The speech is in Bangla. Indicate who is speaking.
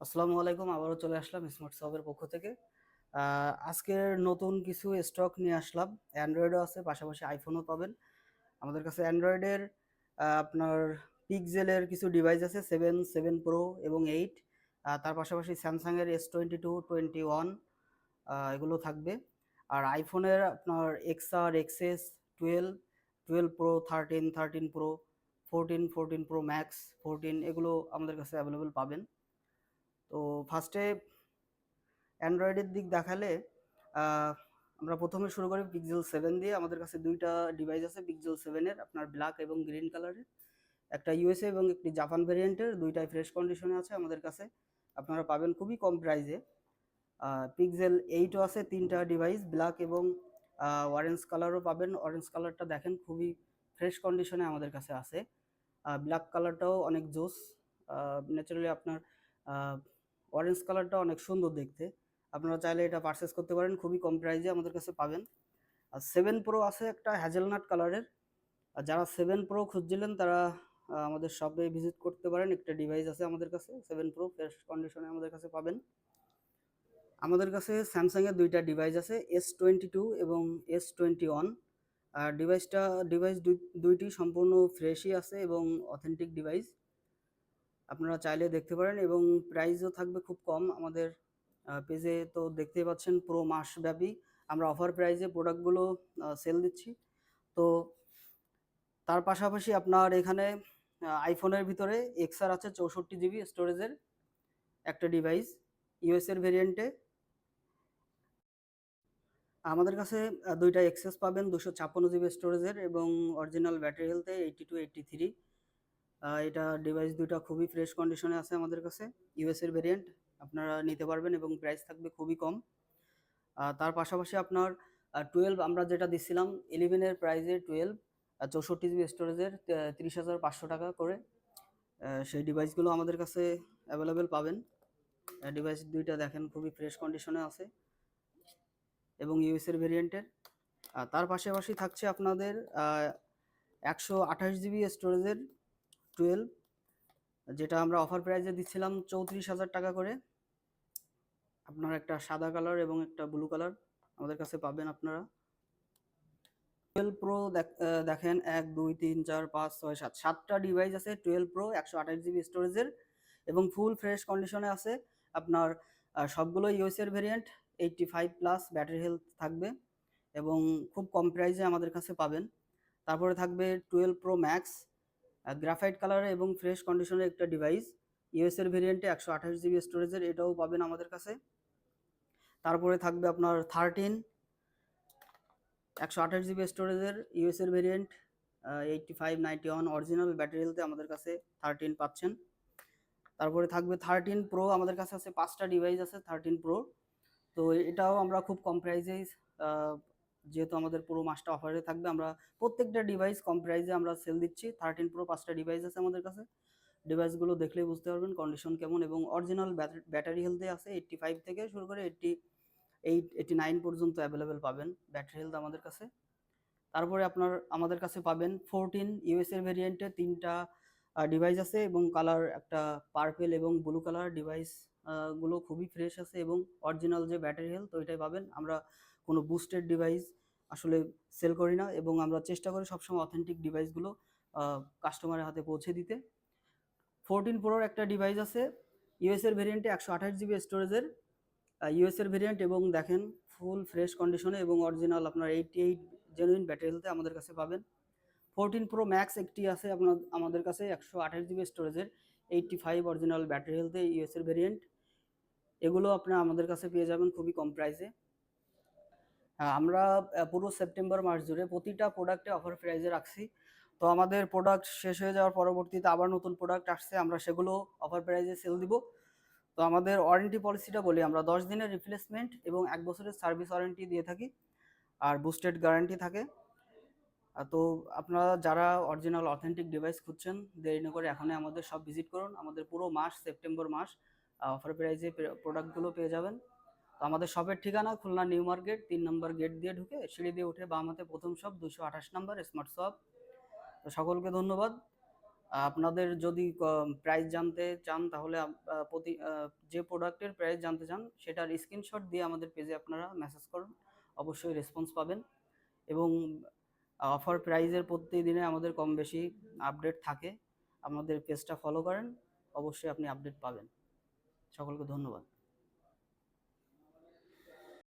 Speaker 1: আসসালামু আলাইকুম, আবারও চলে আসলাম স্মার্ট শপের পক্ষ থেকে। আজকের নতুন কিছু স্টক নিয়ে আসলাম। অ্যান্ড্রয়েডও আছে, পাশাপাশি আইফোনও পাবেন আমাদের কাছে। অ্যান্ড্রয়েডের আপনার পিক্সেলের কিছু ডিভাইস আছে, 7 প্রো এবং 8। তার পাশাপাশি স্যামসাংয়ের S22 21 এগুলো থাকবে। আর আইফোনের আপনার XR XS 12 pro, 13 pro, 14 pro max, 14 এগুলো আমাদের কাছে অ্যাভেলেবেল পাবেন। তো ফার্স্টে অ্যান্ড্রয়েডের দিক দেখালে আহ, আমরা প্রথমে শুরু করি পিক্সেল 7 দিয়ে। আমাদের কাছে দুইটা ডিভাইস আছে পিক্সেল 7-এর, আপনার ব্ল্যাক এবং গ্রিন কালারের। একটা ইউএসএ এবং একটি জাপান ভেরিয়েন্টের, দুইটাই ফ্রেশ কন্ডিশনে আছে আমাদের কাছে। আপনারা পাবেন খুবই কম প্রাইসে। পিক্সেল 8ও আছে, তিনটা ডিভাইস, ব্ল্যাক এবং অরেঞ্জ কালারও পাবেন। অরেঞ্জ কালারটা দেখেন খুবই ফ্রেশ কন্ডিশনে আমাদের কাছে আছে। ব্ল্যাক কালারটাও অনেক জোস। ন্যাচারালি আপনার অরেঞ্জ কালারটা অনেক সুন্দর দেখতে। আপনারা চাইলে এটা পারচেস করতে পারেন, খুবই কম প্রাইসে আমাদের কাছে পাবেন। আর 7 প্রো আছে একটা হ্যাজেলনাট কালারের। আর যারা 7 প্রো খুঁজছিলেন তারা আমাদের শপে ভিজিট করতে পারেন। একটা ডিভাইস আছে আমাদের কাছে 7 প্রো, ফ্রেশ কন্ডিশনে আমাদের কাছে পাবেন। আমাদের কাছে স্যামসাংয়ের দুইটা ডিভাইস আছে, S22 এবং S21। আর ডিভাইস দুইটি সম্পূর্ণ ফ্রেশই আছে এবং অথেন্টিক ডিভাইস। আপনারা চাইলে দেখতে পারেন এবং প্রাইসও থাকবে খুব কম। আমাদের পেজে তো দেখতেই পাচ্ছেন, পুরো মাসব্যাপী আমরা অফার প্রাইসে প্রোডাক্টগুলো সেল দিচ্ছি। তো তার পাশাপাশি আপনার এখানে আইফোনের ভিতরে XR আছে 64 GB স্টোরেজের একটা ডিভাইস, ইউএসের ভেরিয়েন্টে। আমাদের কাছে দুইটা এক্সেস পাবেন 256 GB স্টোরেজের এবং অরিজিনাল ব্যাটারি হেলথে 82 to 83। এটা ডিভাইস দুইটা খুবই ফ্রেশ কন্ডিশনে আছে আমাদের কাছে, ইউএসের ভেরিয়েন্ট। আপনারা নিতে পারবেন এবং প্রাইস থাকবে খুবই কম। তার পাশাপাশি আপনার 12 আমরা যেটা দিচ্ছিলাম 11-এর প্রাইসে 12 64 GB স্টোরেজের 30,500 টাকা করে, সেই ডিভাইসগুলো আমাদের কাছে অ্যাভেলেবেল পাবেন। ডিভাইস দুইটা দেখেন খুবই ফ্রেশ কন্ডিশনে আছে এবং ইউএসের ভেরিয়েন্টের। তার পাশাপাশি থাকছে আপনাদের 128 GB স্টোরেজের 12, যেটা আমরা অফার প্রাইসে দিচ্ছিলাম 34,000 টাকা করে। আপনার একটা সাদা কালার এবং একটা ব্লু কালার আমাদের কাছে পাবেন আপনারা। 12 প্রো দেখেন 1 2 3 4 5 6 7 সাতটা ডিভাইস আছে 12 প্রো 128 GB স্টোরেজের এবং ফুল ফ্রেশ কন্ডিশনে আছে আপনার। সবগুলো ইউএসের ভেরিয়েন্ট, 85+ ব্যাটারি হেলথ থাকবে এবং খুব কম প্রাইসে আমাদের কাছে পাবেন। তারপরে থাকবে 12 প্রো ম্যাক্স, গ্রাফাইট কালারে এবং ফ্রেশ কন্ডিশনের একটা ডিভাইস, ইউএসের ভেরিয়েন্টে 128 GB স্টোরেজের, এটাও পাবেন আমাদের কাছে। তারপরে থাকবে আপনার 128 GB স্টোরেজের ইউএসের ভেরিয়েন্ট, 8591 অরিজিনাল ব্যাটারি হেলথে আমাদের কাছে 13 পাচ্ছেন। তারপরে থাকবে 13 প্রো, আমাদের কাছে আছে 5টা ডিভাইস আছে 13 প্রো। তো এটাও আমরা খুব কম প্রাইসেই, যেহেতু আমাদের পুরো মাসটা অফারে থাকবে, আমরা প্রত্যেকটা ডিভাইস কম প্রাইসে আমরা সেল দিচ্ছি। 13 প্রো 5টা ডিভাইস আছে আমাদের কাছে। ডিভাইসগুলো দেখলেই বুঝতে পারবেন কন্ডিশন কেমন এবং অরিজিনাল ব্যাটারি হেলথে আছে 85 থেকে শুরু করে 89 পর্যন্ত অ্যাভেলেবেল পাবেন ব্যাটারি হেলথ আমাদের কাছে। তারপরে আপনার আমাদের কাছে পাবেন 14 ইউএসএর ভেরিয়েন্টে তিনটা ডিভাইস আছে এবং কালার একটা পার্পেল এবং ব্লু কালার। ডিভাইস গুলো খুবই ফ্রেশ আছে এবং অরিজিনাল যে ব্যাটারি হেলথ ওইটাই পাবেন। আমরা কোনো বুস্টেড ডিভাইস আসলে সেল করি না এবং আমরা চেষ্টা করি সবসময় অথেন্টিক ডিভাইসগুলো কাস্টমারের হাতে পৌঁছে দিতে। 14 প্রোর একটা ডিভাইস আছে ইউএসএর ভেরিয়েন্টে 128 GB স্টোরেজের, ইউএসএর ভেরিয়েন্ট এবং দেখেন ফুল ফ্রেশ কন্ডিশনে এবং অরিজিনাল আপনার 88 জেনুইন ব্যাটারি হেলথে আমাদের কাছে পাবেন। 14 প্রো ম্যাক্স একটি আছে আপনার আমাদের কাছে 128 GB স্টোরেজের, 85 অরিজিনাল ব্যাটারি হেলথে, ইউএসএর ভেরিয়েন্ট। এগুলো আপনারা আমাদের কাছে পেয়ে যাবেন খুবই কম প্রাইসে। আমরা পুরো সেপ্টেম্বর মাস জুড়ে প্রতিটা প্রোডাক্টে অফার প্রাইসে রাখছি। তো আমাদের প্রোডাক্ট শেষ হয়ে যাওয়ার পরবর্তীতে আবার নতুন প্রোডাক্ট আসছে, আমরা সেগুলো অফার প্রাইসে সেল দিব। তো আমাদের ওয়ারেন্টি পলিসিটা বলি, আমরা 10 দিনের রিপ্লেসমেন্ট এবং 1 বছরের সার্ভিস ওয়ারেন্টি দিয়ে থাকি, আর বুস্টেড গ্যারান্টি থাকে। তো আপনারা যারা অরিজিনাল অথেন্টিক ডিভাইস খুঁজছেন, দেরি না করে এখনই আমাদের সব ভিজিট করুন। আমাদের পুরো মাস সেপ্টেম্বর মাস অফার প্রাইসে প্রোডাক্টগুলো পেয়ে যাবেন। তো আমাদের শপের ঠিকানা খুলনা নিউ মার্কেট 3 নম্বর গেট দিয়ে ঢুকে সিঁড়ি দিয়ে উঠে বাম হাতে প্রথম শপ 228 নম্বর স্মার্ট শপ। তো সকলকে ধন্যবাদ। আপনাদের যদি প্রাইস জানতে চান তাহলে যে প্রোডাক্টের প্রাইস জানতে চান সেটার স্ক্রিনশট দিয়ে আমাদের পেজে আপনারা মেসেজ করুন, অবশ্যই রেসপন্স পাবেন। এবং অফার প্রাইজের প্রতিদিনে আমাদের কম বেশি আপডেট থাকে, আমাদের পেজটা ফলো করেন, অবশ্যই আপনি আপডেট পাবেন। সকলকে ধন্যবাদ।